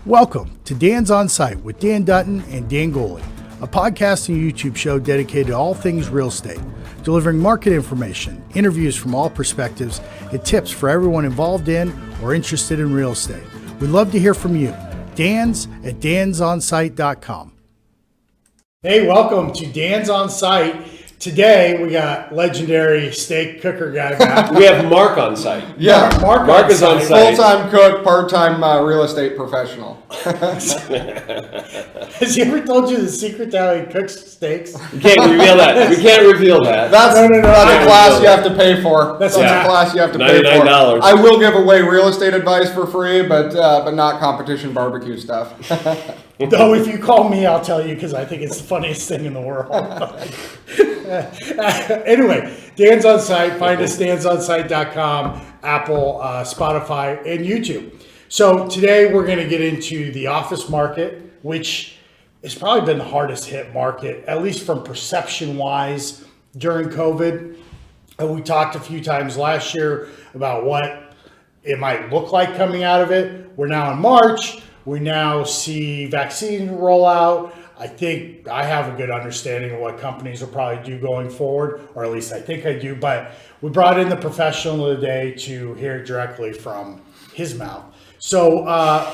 Welcome to Dan's On Site with Dan Dutton and Dan Goley, a podcast and YouTube show dedicated to all things real estate, delivering market information, interviews from all perspectives, and tips for everyone involved in or interested in real estate. We'd love to hear from you. Dan's at dansonsite.com. Hey, welcome to Dan's On Site. Today, we got legendary steak cooker guy back. We have Marc on site. Yeah, Marc is on site. Full-time cook, part-time real estate professional. Has he ever told you the secret to how he cooks steaks? We can't reveal that. We can't reveal that. That's a class you have to pay for. That's a class you have to pay for. $99. I will give away real estate advice for free, but not competition barbecue stuff. Though if you call me, I'll tell you because I think it's the funniest thing in the world. Anyway, Dan's On Site. Find us dansonsite.com, Apple, Spotify, and YouTube. So today we're going to get into the office market, which has probably been the hardest hit market, at least from perception-wise during COVID. And we talked a few times last year about what it might look like coming out of it. We're now in March. We now see vaccine rollout. I think I have a good understanding of what companies will probably do going forward, or at least I think I do. But we brought in the professional of the day to hear directly from his mouth. So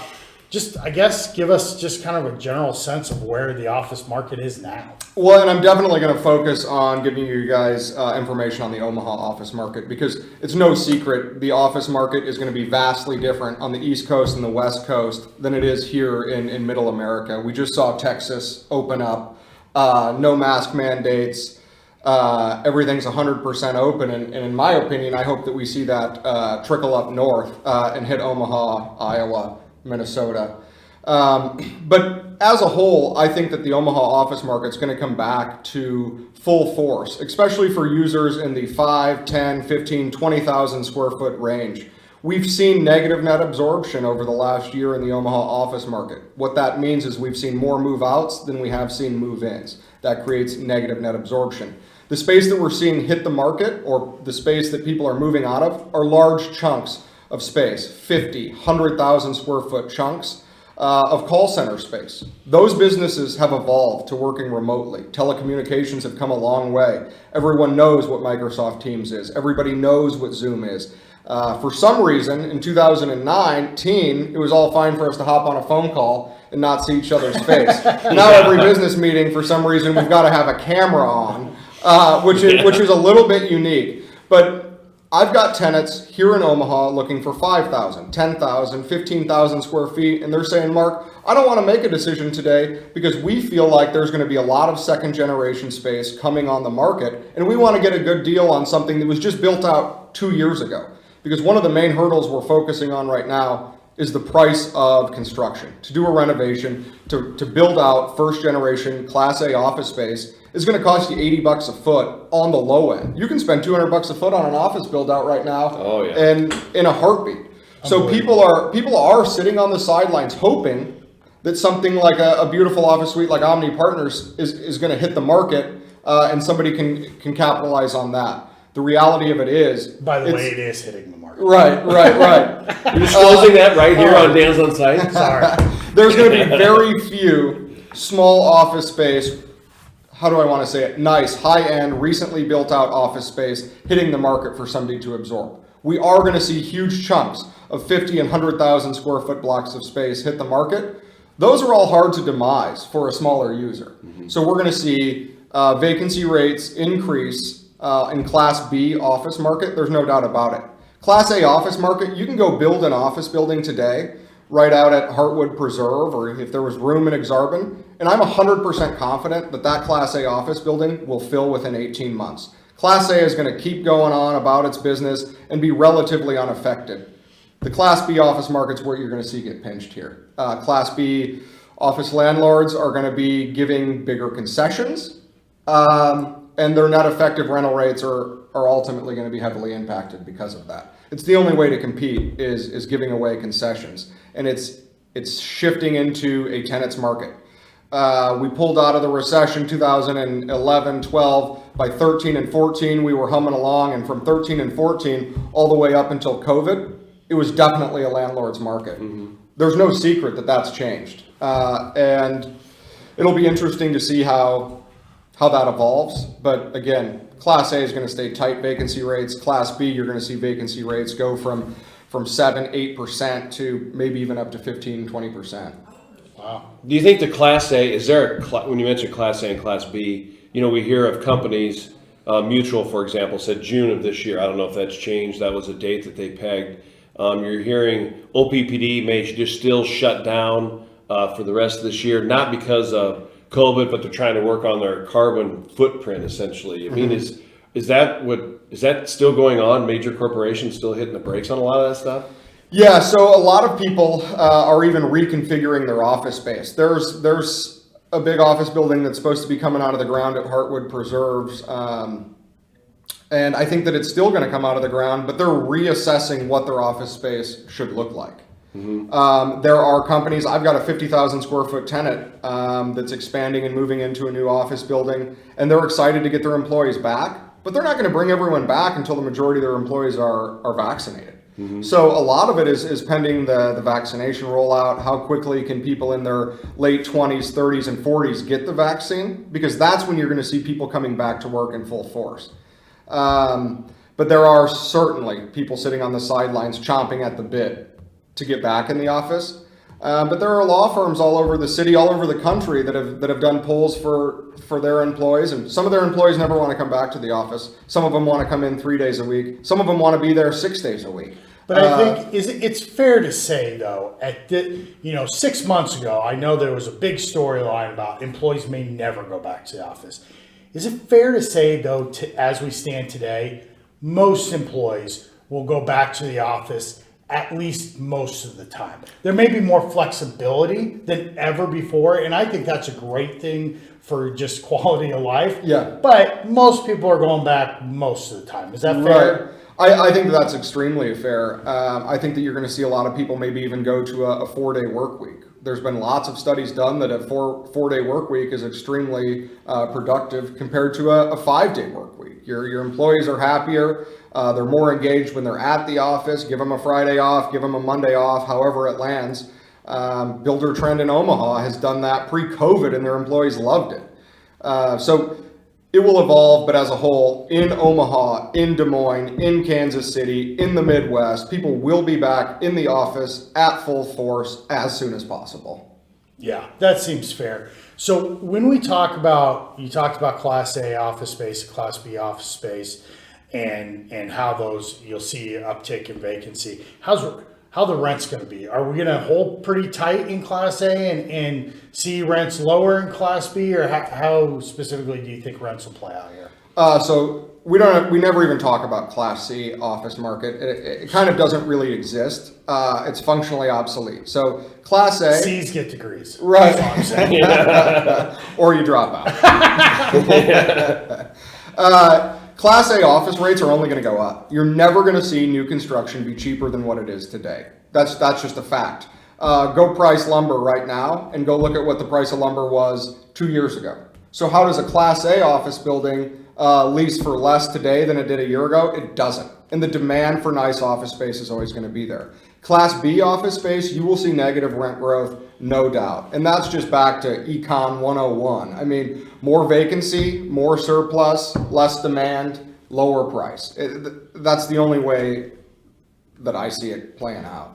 just, I guess, give us just kind of a general sense of where the office market is now. Well, and I'm definitely going to focus on giving you guys information on the Omaha office market because it's no secret the office market is going to be vastly different on the East Coast and the West Coast than it is here in Middle America. We just saw Texas open up, no mask mandates, everything's 100% open, and in my opinion, I hope that we see that trickle up north and hit Omaha, Iowa, Minnesota. But as a whole, I think that the Omaha office market is going to come back to full force, especially for users in the 5, 10, 15, 20,000 square foot range. We've seen negative net absorption over the last year in the Omaha office market. What that means is we've seen more move-outs than we have seen move-ins. That creates negative net absorption. The space that we're seeing hit the market, or the space that people are moving out of, are large chunks of space, 50, 100,000 square foot chunks of call center space. Those businesses have evolved to working remotely. Telecommunications have come a long way. Everyone knows what Microsoft Teams is. Everybody knows what Zoom is. For some reason, in 2019, it was all fine for us to hop on a phone call and not see each other's face. Now every business meeting, for some reason, we've got to have a camera on, which is a little bit unique. But I've got tenants here in Omaha looking for 5,000, 10,000, 15,000 square feet, and they're saying, Mark, I don't want to make a decision today because we feel like there's going to be a lot of second generation space coming on the market, and we want to get a good deal on something that was just built out 2 years ago. Because one of the main hurdles we're focusing on right now is the price of construction. To do a renovation, to build out first generation Class A office space is going to cost you $80 a foot on the low end. You can spend $200 a foot on an office build out right now, and in a heartbeat. So people are sitting on the sidelines hoping that something like a beautiful office suite like Omni Partners is going to hit the market, and somebody can capitalize on that. The reality of it is, by the way, it is hitting the market. Right. You're disclosing that right here on Dan's On Site? Sorry. There's going to be very few small office space, how do I want to say it, nice, high-end, recently built-out office space hitting the market for somebody to absorb. We are going to see huge chunks of 50 and 100,000 square foot blocks of space hit the market. Those are all hard to demise for a smaller user. Mm-hmm. So we're going to see vacancy rates increase in Class B office market. There's no doubt about it. Class A office market, you can go build an office building today right out at Heartwood Preserve, or if there was room in Exarban, and I'm 100% confident that Class A office building will fill within 18 months. Class A is going to keep going on about its business and be relatively unaffected. The Class B office market's where you're going to see get pinched here. Class B office landlords are going to be giving bigger concessions, and their net effective rental rates are ultimately going to be heavily impacted because of that. It's the only way to compete is giving away concessions, and it's shifting into a tenant's market. We pulled out of the recession 2011, 12. By 13 and 14, we were humming along, and from 13 and 14 all the way up until COVID, it was definitely a landlord's market. Mm-hmm. there's no secret that that's changed. And it'll be interesting to see how that evolves. But again, Class A is going to stay tight vacancy rates. Class B, you're going to see vacancy rates go from 7-8% to maybe even up to 15-20%. Wow. Do you think the Class A, is there, when you mentioned Class A and Class B, we hear of companies, Mutual, for example, said June of this year. I don't know if that's changed. That was a date that they pegged. You're hearing OPPD may just still shut down for the rest of this year, not because of COVID, but they're trying to work on their carbon footprint, essentially. I mean, is that still going on? Major corporations still hitting the brakes on a lot of that stuff? Yeah, so a lot of people are even reconfiguring their office space. There's a big office building that's supposed to be coming out of the ground at Heartwood Preserves, and I think that it's still going to come out of the ground, but they're reassessing what their office space should look like. There are companies, I've got a 50,000 square foot tenant that's expanding and moving into a new office building, and they're excited to get their employees back, but they're not going to bring everyone back until the majority of their employees are vaccinated. So a lot of it is pending the vaccination rollout. How quickly can people in their late 20s, 30s, and 40s get the vaccine? Because that's when you're going to see people coming back to work in full force. But there are certainly people sitting on the sidelines chomping at the bit to get back in the office. But there are law firms all over the city, all over the country that have done polls for their employees, and some of their employees never want to come back to the office. Some of them want to come in 3 days a week. Some of them want to be there 6 days a week. But I think it's fair to say, though, 6 months ago, I know there was a big storyline about employees may never go back to the office. Is it fair to say, though, as we stand today, most employees will go back to the office at least most of the time? There may be more flexibility than ever before, and I think that's a great thing for just quality of life. Yeah. But most people are going back most of the time. Is that fair? Right. I think that's extremely fair. I think that you're going to see a lot of people maybe even go to a 4-day work week. There's been lots of studies done that a four-day work week is extremely productive compared to a 5-day work week. Your employees are happier. They're more engaged when they're at the office. Give them a Friday off, give them a Monday off, however it lands. Builder Trend in Omaha has done that pre-COVID, and their employees loved it. So it will evolve, but as a whole, in Omaha, in Des Moines, in Kansas City, in the Midwest, people will be back in the office at full force as soon as possible. Yeah, that seems fair. So when we talk about, you talked about Class A office space, Class B office space, and how those, you'll see an uptick in vacancy. How the rent's going to be? Are we going to hold pretty tight in Class A and see rents lower in Class B, or how specifically do you think rents will play out here? So we never even talk about Class C office market. It kind of doesn't really exist. It's functionally obsolete. So Class A, C's get degrees, right? That's what I'm saying. Or you drop out. Class A office rates are only going to go up. You're never going to see new construction be cheaper than what it is today. That's just a fact. Go price lumber right now and go look at what the price of lumber was 2 years ago. So how does a Class A office building lease for less today than it did a year ago? It doesn't. And the demand for nice office space is always going to be there. Class B office space, you will see negative rent growth, no doubt. And that's just back to Econ 101. I mean, more vacancy, more surplus, less demand, lower price. That's the only way that I see it playing out.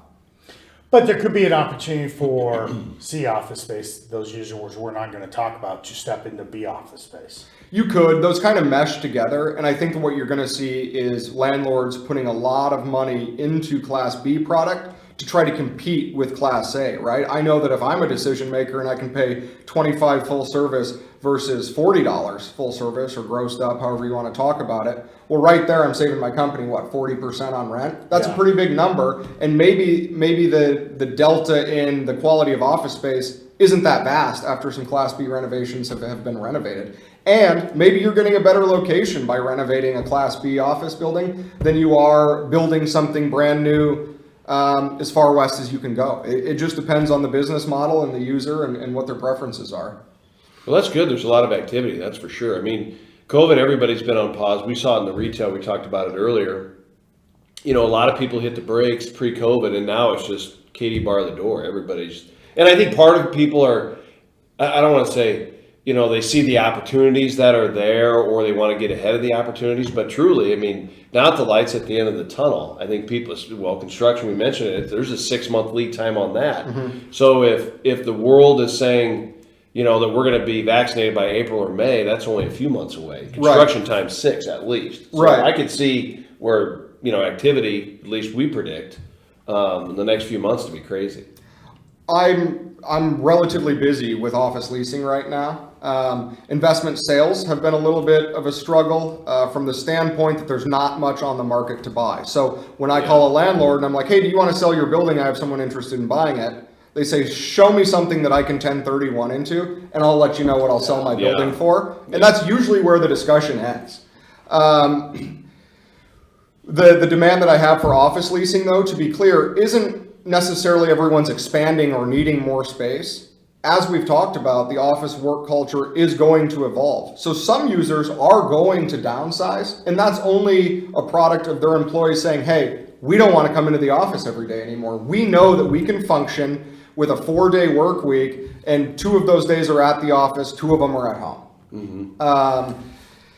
But there could be an opportunity for C office space, those users we're not going to talk about, to step into B office space. You could. Those kind of mesh together. And I think what you're going to see is landlords putting a lot of money into Class B product to try to compete with Class A, right? I know that if I'm a decision maker and I can pay $25 full service versus $40 full service, or grossed up, however you want to talk about it, well, right there, I'm saving my company, 40% on rent? That's a pretty big number. And maybe the delta in the quality of office space isn't that vast after some Class B renovations have been renovated. And maybe you're getting a better location by renovating a Class B office building than you are building something brand new as far west as you can go. It just depends on the business model and the user and what their preferences are. Well, that's good. There's a lot of activity, that's for sure. I mean, COVID, everybody's been on pause. We saw it in the retail. We talked about it earlier. A lot of people hit the brakes pre-COVID, and now it's just Katie bar the door. Everybody's, and I think part of people are, I don't want to say, they see the opportunities that are there or they want to get ahead of the opportunities, but truly, I mean, not the lights at the end of the tunnel. I think people, construction, we mentioned it, there's a 6-month lead time on that. So if the world is saying, that we're going to be vaccinated by April or May, that's only a few months away. Construction time 6 at least. So I could see where, activity, at least we predict, in the next few months to be crazy. I'm relatively busy with office leasing right now. Investment sales have been a little bit of a struggle from the standpoint that there's not much on the market to buy. So when I call a landlord and I'm like, hey, do you want to sell your building? I have someone interested in buying it. They say, show me something that I can 1031 into, and I'll let you know what I'll sell my building for. And that's usually where the discussion ends. The demand that I have for office leasing, though, to be clear, isn't necessarily everyone's expanding or needing more space. As we've talked about, the office work culture is going to evolve. So some users are going to downsize, and that's only a product of their employees saying, hey, we don't want to come into the office every day anymore. We know that we can function with a 4-day work week, and 2 of those days are at the office, 2 of them are at home.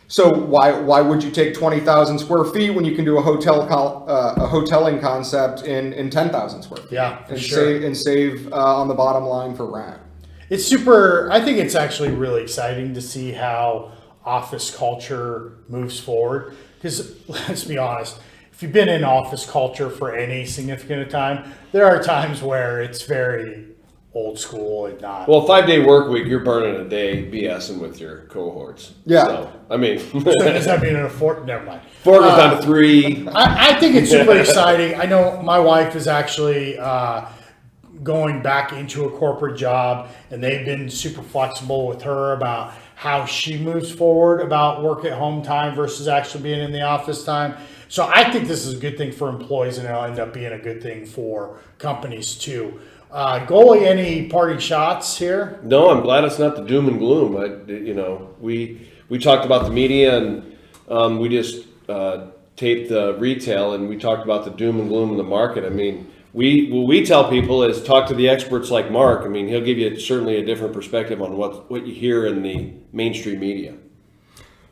So why would you take 20,000 square feet when you can do a hoteling concept in 10,000 square feet? Yeah, for and sure. save on the bottom line for rent. It's super, I think it's actually really exciting to see how office culture moves forward. Because let's be honest, if you've been in office culture for any significant time, there are times where it's very old school and not. Well, 5-day work week, you're burning a day BSing with your cohorts. Yeah. So, I mean. So does that mean in a fort? Never mind. 4 goes down to 3. I think it's super exciting. I know my wife is actually going back into a corporate job, and they've been super flexible with her about how she moves forward about work at home time versus actually being in the office time. So I think this is a good thing for employees, and it'll end up being a good thing for companies too. Goalie, any parting shots here? No, I'm glad it's not the doom and gloom. We talked about the media, and we just taped the retail, and we talked about the doom and gloom in the market. I mean, what we tell people is talk to the experts like Mark. I mean, he'll give you certainly a different perspective on what you hear in the mainstream media.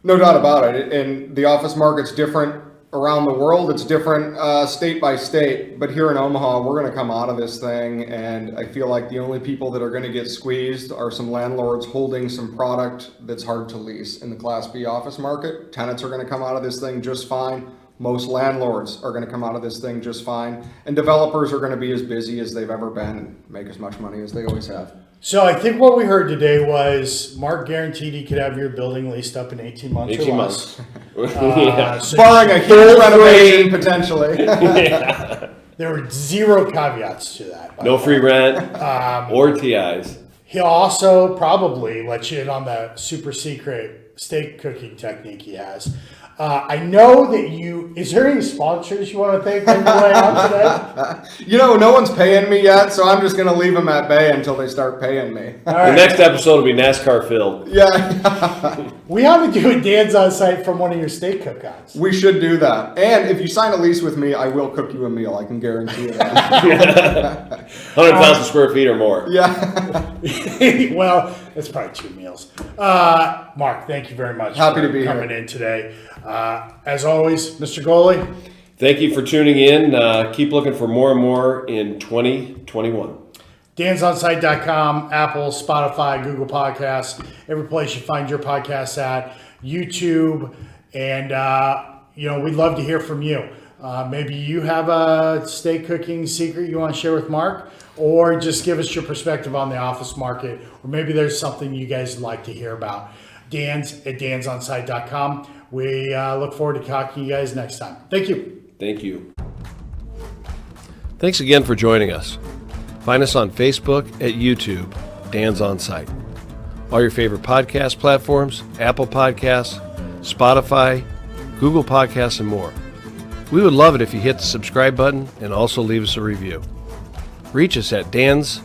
No doubt about it. And the office market's different around the world. It's different state by state. But here in Omaha, we're going to come out of this thing. And I feel like the only people that are going to get squeezed are some landlords holding some product that's hard to lease in the Class B office market. Tenants are going to come out of this thing just fine. Most landlords are going to come out of this thing just fine. And developers are going to be as busy as they've ever been and make as much money as they always have. So I think what we heard today was Mark guaranteed he could have your building leased up in 18 months 18 or months. less. So Barring a huge renovation, potentially. there were 0 caveats to that. No free rent or TIs. He'll also probably let you in on the super secret steak cooking technique he has. I know that is there any sponsors you want to thank on your way out today? No one's paying me yet, so I'm just going to leave them at bay until they start paying me. All right. The next episode will be NASCAR filled. Yeah. We ought to do a Dan's on site from one of your steak cook-outs. We should do that. And if you sign a lease with me, I will cook you a meal. I can guarantee you that. 100,000 square feet or more. Yeah. Well, that's probably 2 meals. Mark, thank you very much Happy for to be coming here. in today. As always, Mr. Goalie. Thank you for tuning in. Keep looking for more and more in 2021. DansOnSite.com, Apple, Spotify, Google Podcasts, every place you find your podcasts at, YouTube, and we'd love to hear from you. Maybe you have a steak cooking secret you want to share with Mark, or just give us your perspective on the office market, or maybe there's something you guys would like to hear about. Dan's at DansOnSite.com. We look forward to talking to you guys next time. Thank you. Thank you. Thanks again for joining us. Find us on Facebook, at YouTube, Dan's On Site. All your favorite podcast platforms, Apple Podcasts, Spotify, Google Podcasts, and more. We would love it if you hit the subscribe button and also leave us a review. Reach us at dansonsite.com.